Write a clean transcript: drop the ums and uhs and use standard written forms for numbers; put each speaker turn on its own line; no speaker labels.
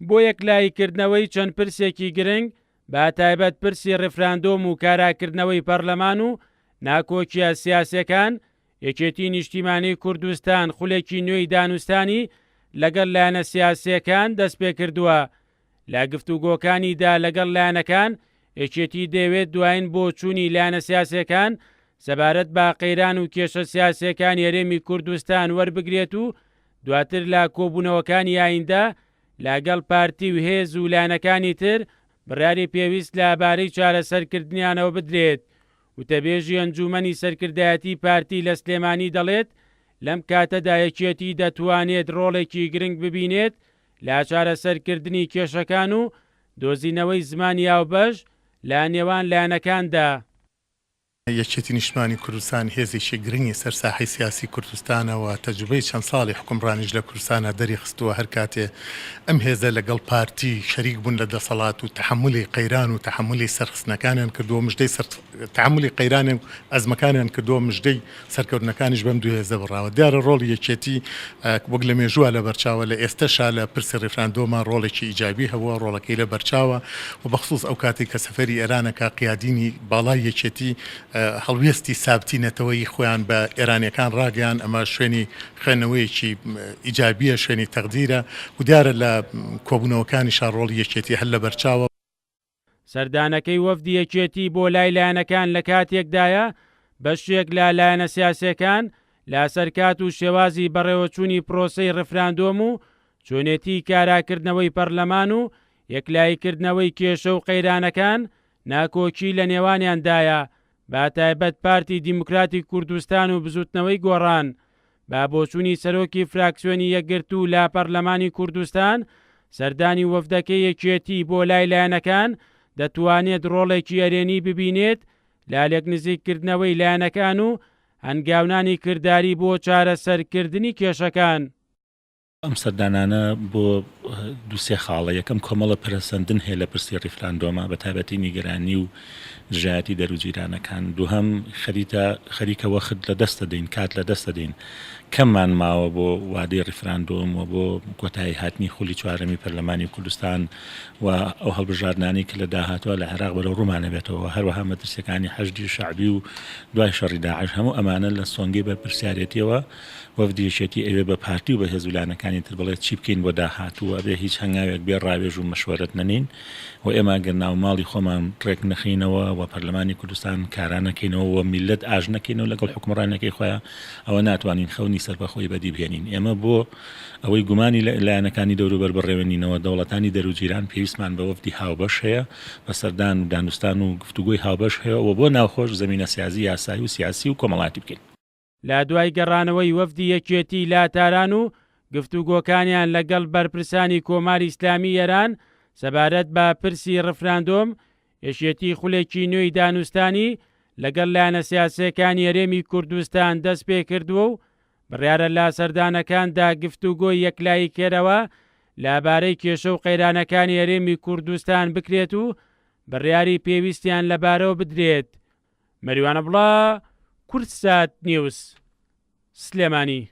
بۆ یەکلاییکردنەوەی چەند پرسێکی گرنگ بە تایبەت پرسی ڕێفراندۆم و کاراکردنەوەی پەرلەمان و ناکۆکیە سیاسیەکان، یەکێتی نیشتیمانیی کوردستان خولێکی نوێی دانوستانی لەگەڵ لایەنە سیاسیەکان دەست پێ کردووە. لە گفتوگۆکانیدا لەگەڵ لایەنەکان یەکێتی دەوێت دوایین بۆ چوونی لایەنە سیاسیەکان سەبارەت بە قەیران و کێشە سیاسیەکان هەرێمی کوردستان وەربگرێت و دواتر لە کۆبوونەوەکانی ئایندە لەگەڵ پارتی و هێز و لایەنەکانی تر بڕیاری پێویست لەبارەی چارەسەرکردنیانەوە بدرێت. وتەبێژی ئەنجومەنی سەرکردایەتی پارتی لە سلێمانی دەڵێت لەم کاتەدا یەکێتی دەتوانێت ڕۆڵێکی گرنگ ببینێت لە چارەسەرکردنی کێشەکان و دۆزینەوەی زمانی هاوبەش لە نێوان لایەنەکاندا.
یەکێتی نیشتیمانی کوردستان هێزێکی گرنگی سەر ساحەی سیاسی کوردستانەوە تەجروبەی چەند ساڵی حکومڕانیش لە کوردستانە دەریخستووە. هەر کاتێ ئەم هێزە لەگەڵ پارتی شەریک بوون لە دەسەڵات و تەحملی قەیران و تەحملی سەرخستنەکانیان کردووە، مژدەی تەحملی قەیران و ئەزمەکانیان کردووە، مژدەی سەرکەوتنەکانیش بەم دوو هێزە بڕاوە. دیارە ڕۆڵی یەکێتی وەک لە مێژووە لە بەرچاوە لە ئێستاشا لە پرسی ڕێفراندۆمان ڕۆڵێکی ئیجابی هەبووە، ڕۆڵەکەی لە بەرچاوە و بەخصوص ئەو کاتێک کە سەفەری ئێرانەکە قیادینی باڵای یەکێتی هەڵوێستی سابتینەتەوەی خۆیان بە ئێرانیەکان ڕاگەیان. ئەمە شوێنی خوێندنەوەیەکی ئیجابیە، شوێنی تەقدیرە و دیارە لە کۆبوونەوەکانی شارڕۆڵی یەکێتی هەر لە بەرچاوە.
سەردانەکەی وەفدی یەکێتی بۆ لای لایەنەکان لە کاتێکدایە بەشێک لە لایەنە سیاسیەکان لە سەرکات و شێوازی بەڕێوەچوونی پرۆسەی ڕێفراندۆم و چۆنێتی کاراکردنەوەی پەرلەمان و یەکلاییکردنەوەی کێشە و قەیرانەکان ناکۆکی لە نێوانیاندایە، با تایبەت پارتی دیموکراتی کوردستان و بزوتنەوەی گۆڕان. با بۆچوونی سەرۆکی فراکسیۆنی یەکگرتوو لە پەرلەمانی کوردستان سەردانی وەفدەکەی یەکێتی بۆ لای لایەنەکان دەتوانێت ڕۆڵێکی هەرێنی ببینێت لە لێک نزیککردنەوەی لایەنەکان و هەنگاونانی کردداری بۆ چارەسەرکردنی کێشەکان.
ئەم سەردانانە بۆ دووسێ خاڵە. یەکەم کۆمەڵە پەرسەندن هەیە لە پرسی ڕێفراندۆمە بە تایبەتی نیگەرانی و ژایەتی دەروجیرانەکان. دووهەم خەریکە وەخت لە دەست دەدەین، کات لە دەست دەدەین. کەممان ماوە بۆ وادەی ڕێفراندۆم و بۆ کۆتایی هاتنی خولی چوارەمی پەرلەمانی کوردستان و ئەو هەڵبژاردنانی کە لە داهاتوە لە عێراق بەرەو ڕوومانە بێتەوە. هەروەها مەترسیەکانی حەشدی شەعبی و دوای شەڕی داعش هەموو ئەمانە لە سۆنگەی بەرپرسیارەتیەوە وەفدیەکێتی ئەوێ بە پارتی و بە هێزولانەکانی تر بڵێت چی بکەین بۆ داهاتووە، بێ هیچ هەنگاوێک بێ ڕاوێژ و مەشوەرەت نەنین و ئێمە گەر ناو ماڵی خۆمان ڕێک نەخینەوە و پەرلەمانی کوردستان کارانەکەینەوە و میلەت ئاژ نەکەینەوە لەگەڵ حکومڕانەکەی خۆیان، ئەوە ناتوانین خەونی سەربەخۆی بەدی بهێنین. ئێمە بۆ ئەوەی گومانی لایەنەکانی دەوروبەر بڕێوێنینەوە دەوڵەتانی دەروجیران پێویستمان بە وەفدی هاوبەش هەیە، بە سەردان و دانوستان و گفتوگۆی هاوبەش هەیە و بۆ ناوخۆش زەمینە سیاسی یاسایی و سیاسی و کۆمەڵاتی بکەین.
لە دوای گەڕانەوەی وەفدی یەکێتی لاتاران و گفتوگۆکانیان لەگەڵ بەرپرسانی کۆماری ئیسلامی ئێران سەبارەت بە پرسی ڕێفراندۆم، یەکێتی خولێکی نوێی دانوستانی لەگەڵ لایەنە سیاسیەکانی هەرێمی کوردستان دەست پێ کردووە و بڕیارە لە سەردانەکاندا گفتوگۆی یەکلایی کێرەوە لەبارەی کێشە و قەیرانەکانی هەرێمی کوردستان بکرێت و بڕیاری پێویستیان لەبارەوە بدرێت. مەریوانە بڵا، کورتسات نیوز، سلێمانی.